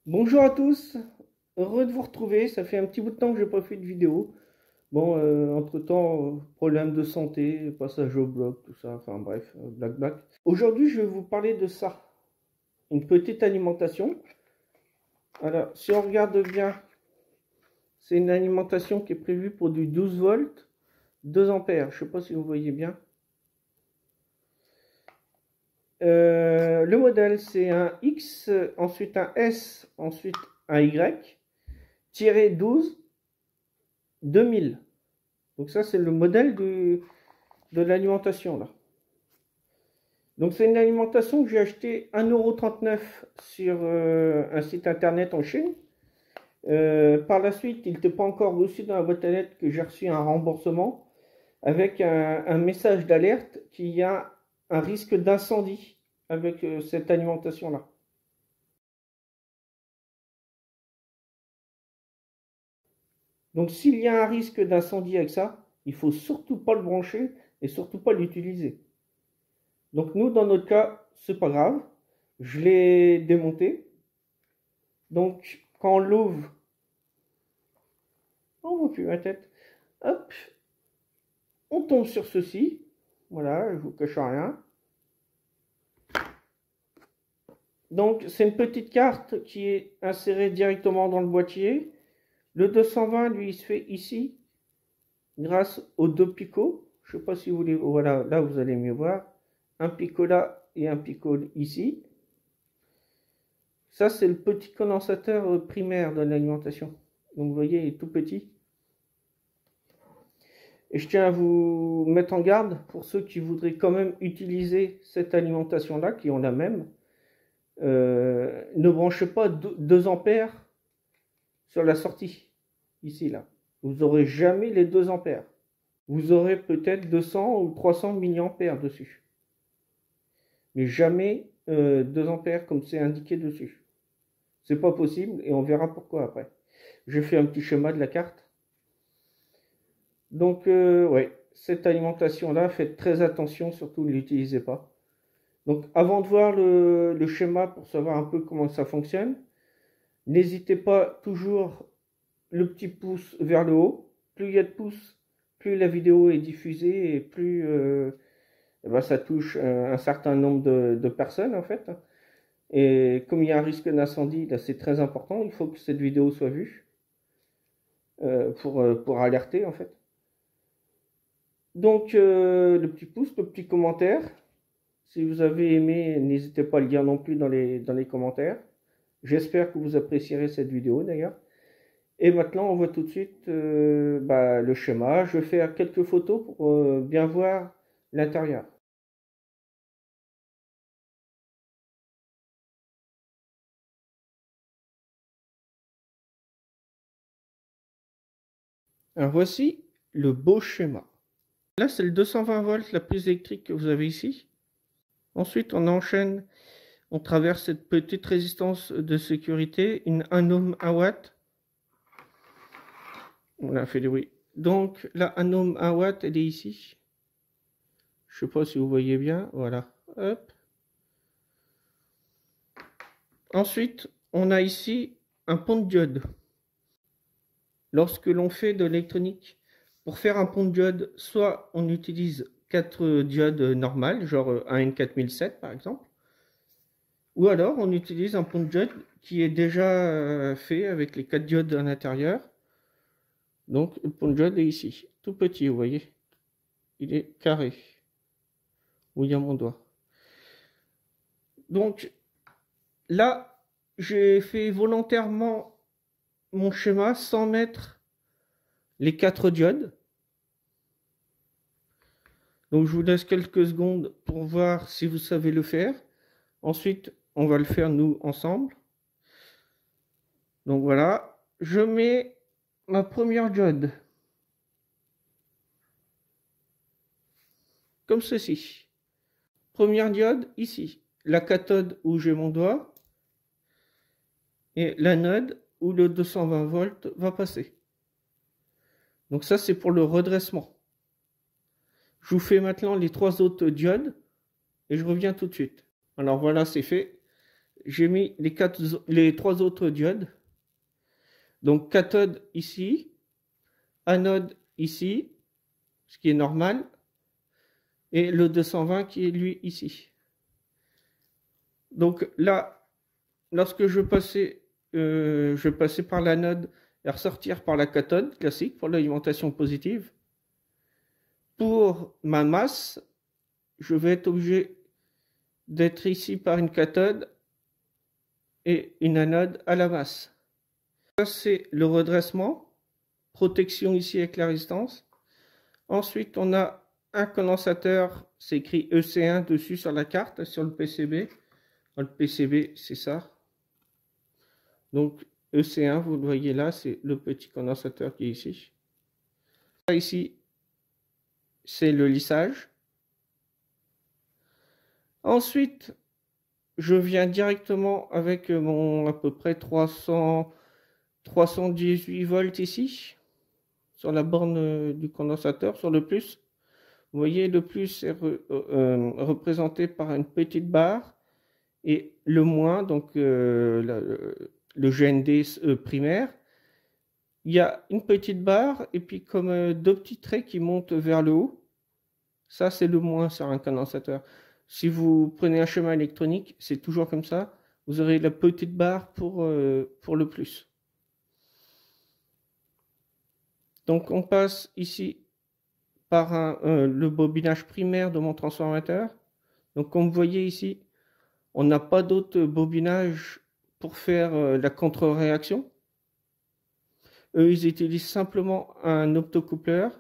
Bonjour à tous, heureux de vous retrouver. Ça fait un petit bout de temps que j'ai pas fait de vidéo. Bon, entre-temps, problème de santé, passage au bloc, tout ça, enfin bref, black black. Aujourd'hui, je vais vous parler de ça, une petite alimentation. Alors, si on regarde bien, c'est une alimentation qui est prévue pour du 12 volts, 2 ampères. Je sais pas si vous voyez bien. Le modèle, c'est un X, ensuite un S, ensuite un Y, tiré 12, 2000. Donc ça, c'est le modèle de l'alimentation là. Donc c'est une alimentation que j'ai acheté 1,39 € sur un site internet en Chine. Par la suite, il n'était pas encore reçu dans la boîte à lettres que j'ai reçu un remboursement avec un message d'alerte qu'il y a un risque d'incendie avec cette alimentation-là. Donc s'il y a un risque d'incendie avec ça, il ne faut surtout pas le brancher et surtout pas l'utiliser. Donc nous, dans notre cas, c'est pas grave. Je l'ai démonté. Donc quand on l'ouvre, on voit plus ma tête. Hop, on tombe sur ceci. Voilà, je vous cache rien. Donc c'est une petite carte qui est insérée directement dans le boîtier. Le 220, lui, il se fait ici, grâce aux deux picots. Je ne sais pas si vous voulez. Voilà, là vous allez mieux voir. Un picot là et un picot ici. Ça, c'est le petit condensateur primaire de l'alimentation. Donc, vous voyez, il est tout petit. Et je tiens à vous mettre en garde pour ceux qui voudraient quand même utiliser cette alimentation-là, qui ont la même. Ne branchez pas 2 ampères sur la sortie, ici, là. Vous n'aurez jamais les 2 ampères. Vous aurez peut-être 200 ou 300 milliampères dessus. Mais jamais 2 ampères comme c'est indiqué dessus. C'est pas possible et on verra pourquoi après. Je fais un petit schéma de la carte. Donc, ouais, cette alimentation-là, faites très attention, surtout ne l'utilisez pas. Donc, avant de voir le schéma pour savoir un peu comment ça fonctionne, n'hésitez pas toujours le petit pouce vers le haut. Plus il y a de pouces, plus la vidéo est diffusée et plus eh ben, ça touche un certain nombre de personnes en fait. Et comme il y a un risque d'incendie, là c'est très important, il faut que cette vidéo soit vue pour alerter en fait. Donc le petit pouce, le petit commentaire. Si vous avez aimé, n'hésitez pas à le dire non plus dans les commentaires. J'espère que vous apprécierez cette vidéo d'ailleurs. Et maintenant, on voit tout de suite le schéma. Je vais faire quelques photos pour bien voir l'intérieur. Alors voici le beau schéma. Là, c'est le 220 volts, la prise électrique que vous avez ici. Ensuite, on enchaîne, on traverse cette petite résistance de sécurité, un ohm 1 watt. On a fait du bruit. Donc là, un ohm 1 watt, elle est ici. Je sais pas si vous voyez bien. Voilà. Hop. Ensuite, on a ici un pont de diode. Lorsque l'on fait de l'électronique, pour faire un pont de diode, soit on utilise 4 diodes normales, genre un N4007 par exemple, ou alors on utilise un pont de diode qui est déjà fait avec les 4 diodes à l'intérieur. Donc le pont de diode est ici, tout petit, vous voyez. Il est carré, où il y a mon doigt. Donc là, j'ai fait volontairement mon schéma sans mettre les 4 diodes. Donc je vous laisse quelques secondes pour voir si vous savez le faire. Ensuite, on va le faire nous ensemble. Donc voilà, je mets ma première diode. Comme ceci. Première diode ici. La cathode où j'ai mon doigt. Et l'anode où le 220 volts va passer. Donc ça, c'est pour le redressement. Je vous fais maintenant les 3 autres diodes et je reviens tout de suite. Alors voilà, c'est fait. j'ai mis les trois autres diodes. Donc cathode ici, anode ici, ce qui est normal, et le 220 qui est lui ici. Donc là, lorsque je passais par l'anode et ressortir par la cathode classique pour l'alimentation positive, pour ma masse, je vais être obligé d'être ici par une cathode et une anode à la masse. Ça, c'est le redressement, protection ici avec la résistance. Ensuite, on a un condensateur, c'est écrit EC1 dessus sur la carte, sur le PCB. Dans le PCB, c'est ça. Donc, EC1, vous le voyez là, c'est le petit condensateur qui est ici. Là, ici, c'est le lissage. Ensuite, je viens directement avec mon à peu près 318 volts ici, sur la borne du condensateur, sur le plus. Vous voyez, le plus est représenté par une petite barre et le moins, donc le GND primaire. Il y a une petite barre et puis comme deux petits traits qui montent vers le haut. Ça, c'est le moins sur un condensateur. Si vous prenez un schéma électronique, c'est toujours comme ça. Vous aurez la petite barre pour le plus. Donc, on passe ici par le bobinage primaire de mon transformateur. Donc, comme vous voyez ici, on n'a pas d'autre bobinage pour faire la contre-réaction. Eux, ils utilisent simplement un optocoupleur,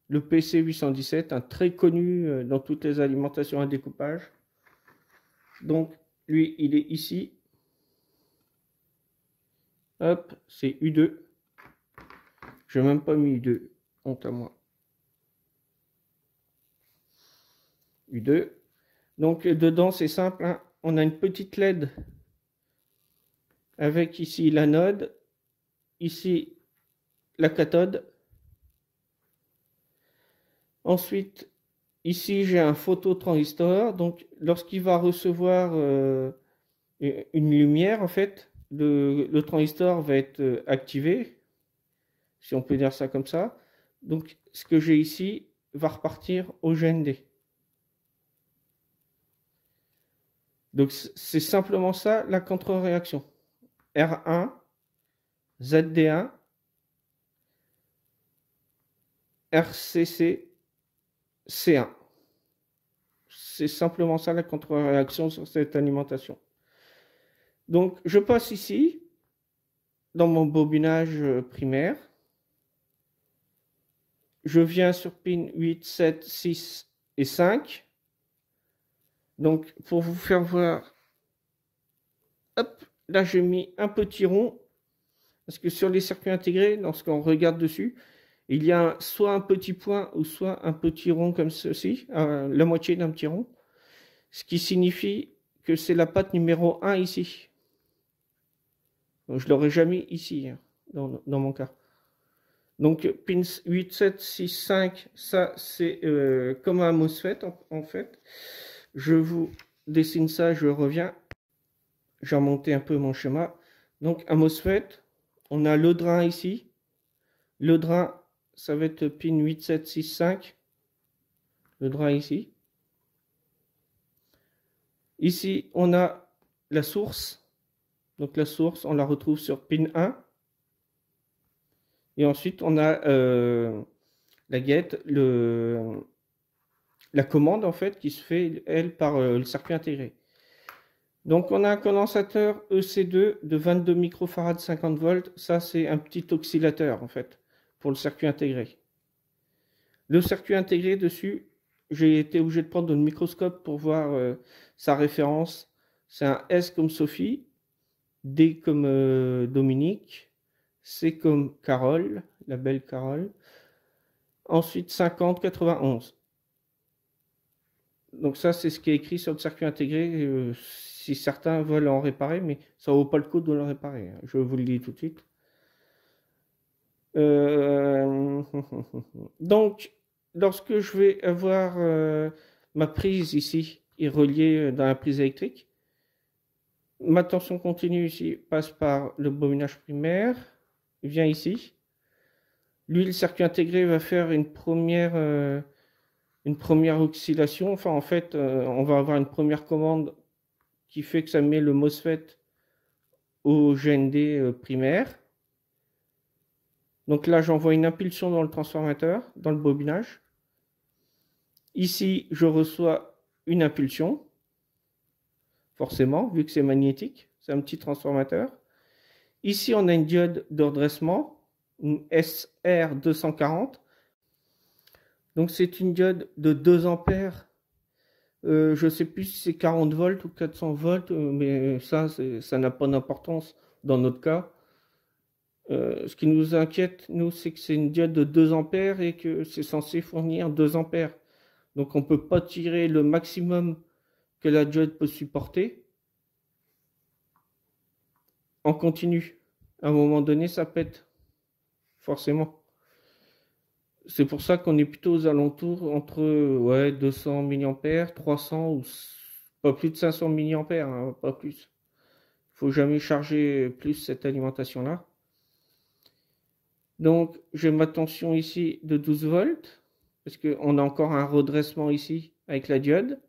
le PC817, un très connu dans toutes les alimentations à découpage. Donc, lui, il est ici. Hop, c'est U2. Je n'ai même pas mis U2, honte à moi. U2. Donc, dedans, c'est simple, hein. On a une petite LED avec ici l'anode, ici la cathode. Ensuite, ici, j'ai un phototransistor. Donc, lorsqu'il va recevoir une lumière, en fait, le transistor va être activé, si on peut dire ça comme ça. Donc, ce que j'ai ici va repartir au GND. Donc, c'est simplement ça la contre-réaction. R1, ZD1, RCC, C1. C'est simplement ça la contre-réaction sur cette alimentation. Donc, je passe ici, dans mon bobinage primaire. Je viens sur pin 8, 7, 6 et 5. Donc, pour vous faire voir, hop, là j'ai mis un petit rond, parce que sur les circuits intégrés, lorsqu'on regarde dessus, il y a soit un petit point ou soit un petit rond comme ceci, la moitié d'un petit rond, ce qui signifie que c'est la patte numéro 1 ici. Donc, je ne l'aurais jamais ici, hein, dans mon cas. Donc, pins 8, 7, 6, 5, ça c'est comme un MOSFET en fait. Je vous dessine ça, je reviens. J'ai remonté un peu mon schéma. Donc, un MOSFET, on a le drain ici. Le drain, ça va être pin 8, 7, 6, 5. Le drain ici. Ici, on a la source. Donc, la source, on la retrouve sur pin 1. Et ensuite, on a la guette, la commande en fait qui se fait, elle, par le circuit intégré. Donc, on a un condensateur EC2 de 22 microfarads 50 volts. Ça, c'est un petit oscillateur en fait pour le circuit intégré. Le circuit intégré dessus, j'ai été obligé de prendre un microscope pour voir sa référence. C'est un S comme Sophie, D comme Dominique, C comme Carole, la belle Carole. Ensuite 50, 91. Donc ça, c'est ce qui est écrit sur le circuit intégré. Si certains veulent en réparer, mais ça ne vaut pas le coup de le réparer. Hein. Je vous le dis tout de suite. Donc, lorsque je vais avoir ma prise ici est reliée dans la prise électrique, Ma tension continue ici passe par le bobinage primaire, vient ici. Lui, le circuit intégré va faire une première oscillation. Enfin, en fait, on va avoir une première commande qui fait que ça met le MOSFET au GND primaire. Donc là, j'envoie une impulsion dans le transformateur, dans le bobinage. Ici, je reçois une impulsion, forcément, vu que c'est magnétique. C'est un petit transformateur. Ici, on a une diode de redressement, une SR240. Donc, c'est une diode de 2 ampères. Je ne sais plus si c'est 40 volts ou 400 volts, mais ça n'a pas d'importance dans notre cas. Ce qui nous inquiète, nous, c'est que c'est une diode de 2 ampères et que c'est censé fournir 2 ampères. Donc, on ne peut pas tirer le maximum que la diode peut supporter en continu. À un moment donné, ça pète, forcément. C'est pour ça qu'on est plutôt aux alentours entre 200 mA, 300 ou pas plus de 500 mA, hein, pas plus. Il faut jamais charger plus cette alimentation-là. Donc, j'ai ma tension ici de 12 volts, parce qu'on a encore un redressement ici avec la diode,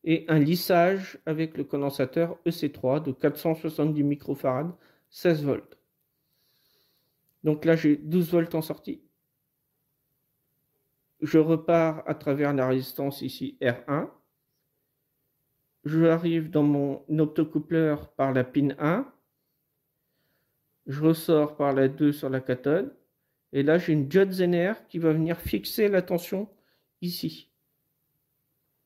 et un lissage avec le condensateur EC3 de 470 microfarads, 16 volts. Donc là, j'ai 12 volts en sortie. Je repars à travers la résistance ici R1. Je arrive dans mon optocoupleur par la pin 1. Je ressors par la 2 sur la cathode. Et là, j'ai une diode Zener qui va venir fixer la tension ici.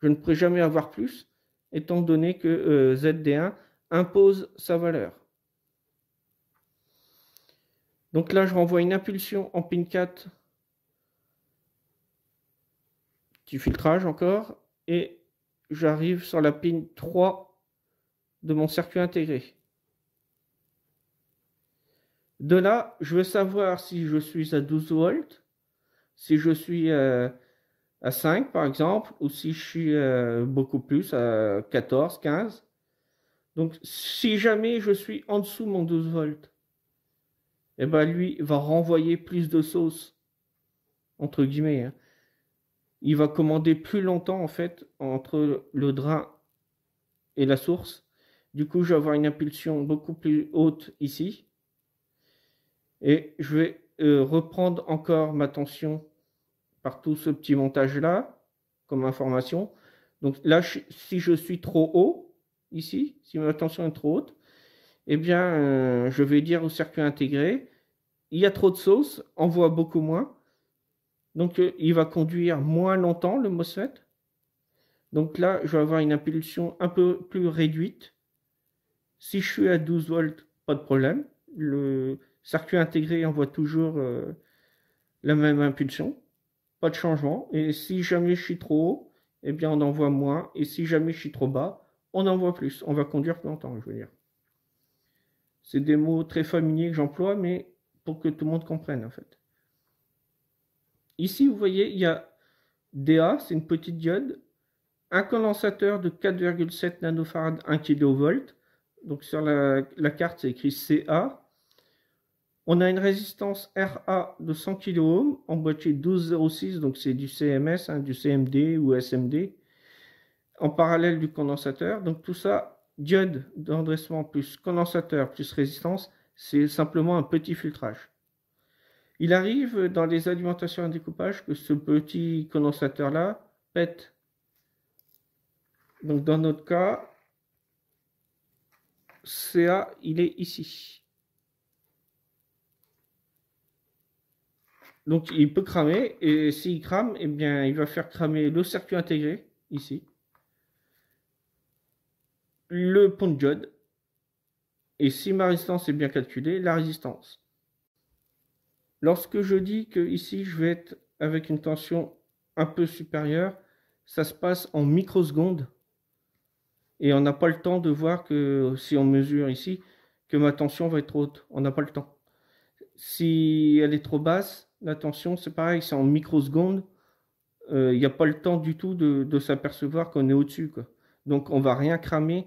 Je ne pourrai jamais avoir plus, étant donné que ZD1 impose sa valeur. Donc là, je renvoie une impulsion en pin 4, petit filtrage encore, et j'arrive sur la pin 3 de mon circuit intégré. De là, je veux savoir si je suis à 12 volts, si je suis à 5 par exemple, ou si je suis beaucoup plus, à 14, 15. Donc, si jamais je suis en dessous de mon 12 volts, eh ben, lui va renvoyer plus de sauce, entre guillemets. Hein. Il va commander plus longtemps, en fait, entre le drain et la source. Du coup, je vais avoir une impulsion beaucoup plus haute ici. Et je vais reprendre encore ma tension par tout ce petit montage-là, comme information. Donc là, si je suis trop haut, ici, si ma tension est trop haute, eh bien, je vais dire au circuit intégré, il y a trop de sauce, envoie beaucoup moins. Donc, il va conduire moins longtemps, le MOSFET. Donc là, je vais avoir une impulsion un peu plus réduite. Si je suis à 12 volts, pas de problème. Le circuit intégré envoie toujours la même impulsion. Pas de changement. Et si jamais je suis trop haut, eh bien on envoie moins. Et si jamais je suis trop bas, on envoie plus. On va conduire plus longtemps, je veux dire. C'est des mots très familiers que j'emploie, mais pour que tout le monde comprenne, en fait. Ici, vous voyez, il y a DA, c'est une petite diode, un condensateur de 4,7 nanofarad 1 kV. Donc sur la carte, c'est écrit CA. On a une résistance RA de 100 kΩ en boîtier 1206, donc c'est du CMS, hein, du CMD ou SMD, en parallèle du condensateur. Donc tout ça, diode d'endressement plus condensateur plus résistance, c'est simplement un petit filtrage. Il arrive dans les alimentations à découpage que ce petit condensateur-là pète. Donc dans notre cas, CA, il est ici. Donc il peut cramer, et s'il crame, eh bien, il va faire cramer le circuit intégré, ici, le pont de diode, et si ma résistance est bien calculée, la résistance. Lorsque je dis que ici je vais être avec une tension un peu supérieure, ça se passe en microsecondes, et on n'a pas le temps de voir que si on mesure ici, que ma tension va être haute, on n'a pas le temps. Si elle est trop basse, la tension, c'est pareil, c'est en microsecondes. Il n'y a pas le temps du tout de s'apercevoir qu'on est au-dessus. Donc on va rien cramer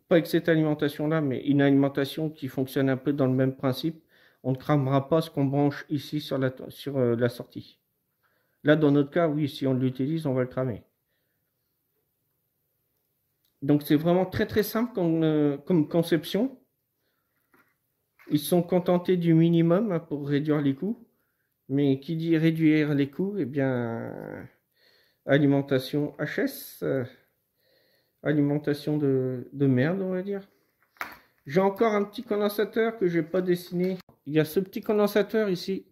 pas avec cette alimentation-là, mais une alimentation qui fonctionne un peu dans le même principe, on ne cramera pas ce qu'on branche ici sur la sortie. Là, dans notre cas, oui, si on l'utilise, on va le cramer. Donc c'est vraiment très très simple comme conception. Ils sont contentés du minimum hein, pour réduire les coûts. Mais qui dit réduire les coûts, eh bien, alimentation HS, alimentation de merde, on va dire. J'ai encore un petit condensateur que je n'ai pas dessiné. Il y a ce petit condensateur ici,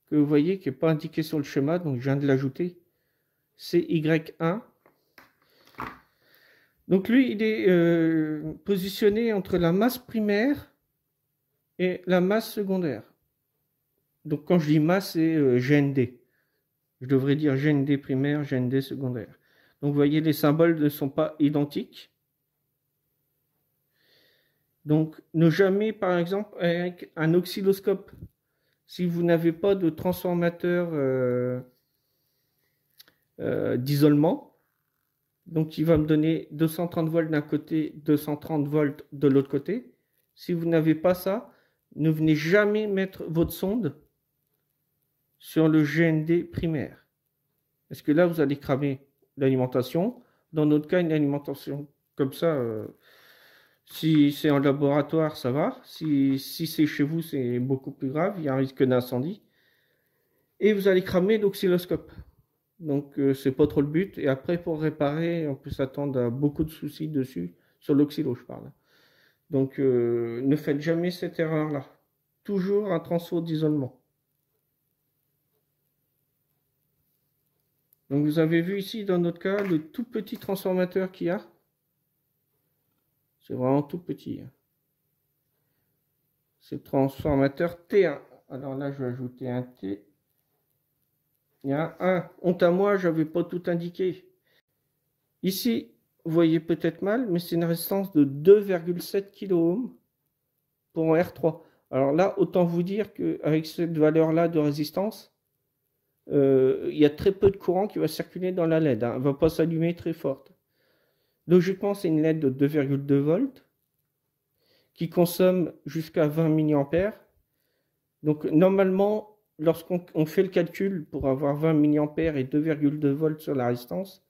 que vous voyez, qui n'est pas indiqué sur le schéma, donc je viens de l'ajouter. C'est Y1. Donc lui, il est positionné entre la masse primaire et la masse secondaire. Donc quand je dis masse, c'est GND. Je devrais dire GND primaire, GND secondaire. Donc vous voyez, les symboles ne sont pas identiques. Donc ne jamais, par exemple, avec un oscilloscope, si vous n'avez pas de transformateur d'isolement, donc il va me donner 230 volts d'un côté, 230 volts de l'autre côté. Si vous n'avez pas ça, ne venez jamais mettre votre sonde sur le GND primaire. Parce que là, vous allez cramer l'alimentation. Dans notre cas, une alimentation comme ça, si c'est en laboratoire, ça va. Si c'est chez vous, c'est beaucoup plus grave. Il y a un risque d'incendie. Et vous allez cramer l'oscilloscope. Donc, c'est pas trop le but. Et après, pour réparer, on peut s'attendre à beaucoup de soucis dessus. Sur l'oscillo, je parle. Donc, ne faites jamais cette erreur-là. Toujours un transfo d'isolement. Donc vous avez vu ici dans notre cas le tout petit transformateur qu'il y a. C'est vraiment tout petit. C'est le transformateur T1. Alors là je vais ajouter un T. Il y a un. Honte à moi, j'avais pas tout indiqué. Ici, vous voyez peut-être mal, mais c'est une résistance de 2,7 kΩ pour un R3. Alors là, autant vous dire qu'avec cette valeur-là de résistance, il y a très peu de courant qui va circuler dans la LED. Elle ne va pas s'allumer très forte. Logiquement, c'est une LED de 2,2 volts qui consomme jusqu'à 20 mA. Donc normalement, lorsqu'on fait le calcul pour avoir 20 mA et 2,2 volts sur la résistance,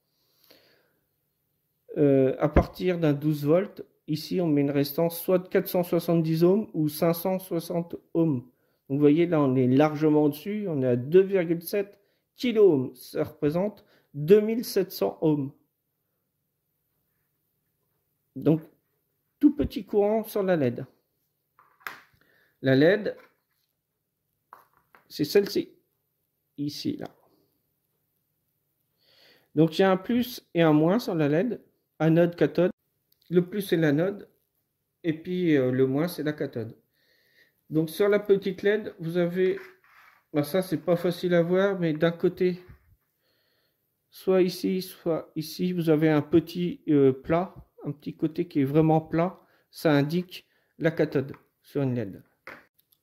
à partir d'un 12 volts, ici on met une résistance soit de 470 ohms ou 560 ohms. Donc vous voyez là on est largement au-dessus, on est à 2,7 kΩ, ça représente 2700 ohms. Donc tout petit courant sur la LED. La LED, c'est celle-ci, ici, là. Donc il y a un plus et un moins sur la LED, anode, cathode. Le plus c'est l'anode, et puis le moins c'est la cathode. Donc sur la petite LED, vous avez, ben ça c'est pas facile à voir, mais d'un côté, soit ici, vous avez un petit plat, un petit côté qui est vraiment plat, ça indique la cathode sur une LED.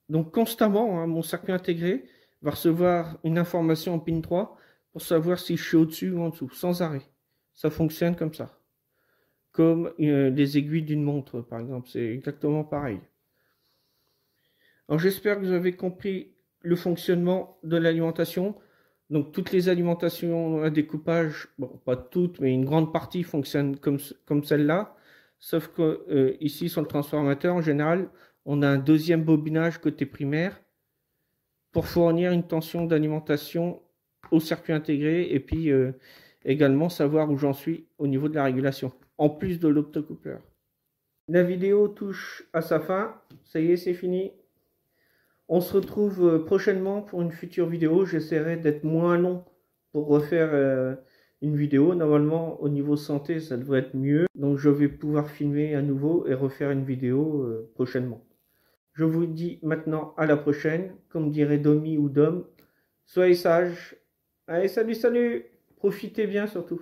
Donc constamment, hein, mon circuit intégré va recevoir une information en pin 3 pour savoir si je suis au-dessus ou en dessous, sans arrêt. Ça fonctionne comme ça. Comme les aiguilles d'une montre, par exemple, c'est exactement pareil. Alors j'espère que vous avez compris le fonctionnement de l'alimentation. Donc toutes les alimentations à découpage, bon pas toutes, mais une grande partie fonctionnent comme celle-là. Sauf que ici sur le transformateur, en général, on a un deuxième bobinage côté primaire pour fournir une tension d'alimentation au circuit intégré et puis également savoir où j'en suis au niveau de la régulation, en plus de l'optocoupleur. La vidéo touche à sa fin, ça y est, c'est fini. On se retrouve prochainement pour une future vidéo. J'essaierai d'être moins long pour refaire une vidéo. Normalement, au niveau santé, ça devrait être mieux. Donc, je vais pouvoir filmer à nouveau et refaire une vidéo prochainement. Je vous dis maintenant à la prochaine. Comme dirait Domi ou Dom, soyez sages. Allez, salut, salut! Profitez bien surtout.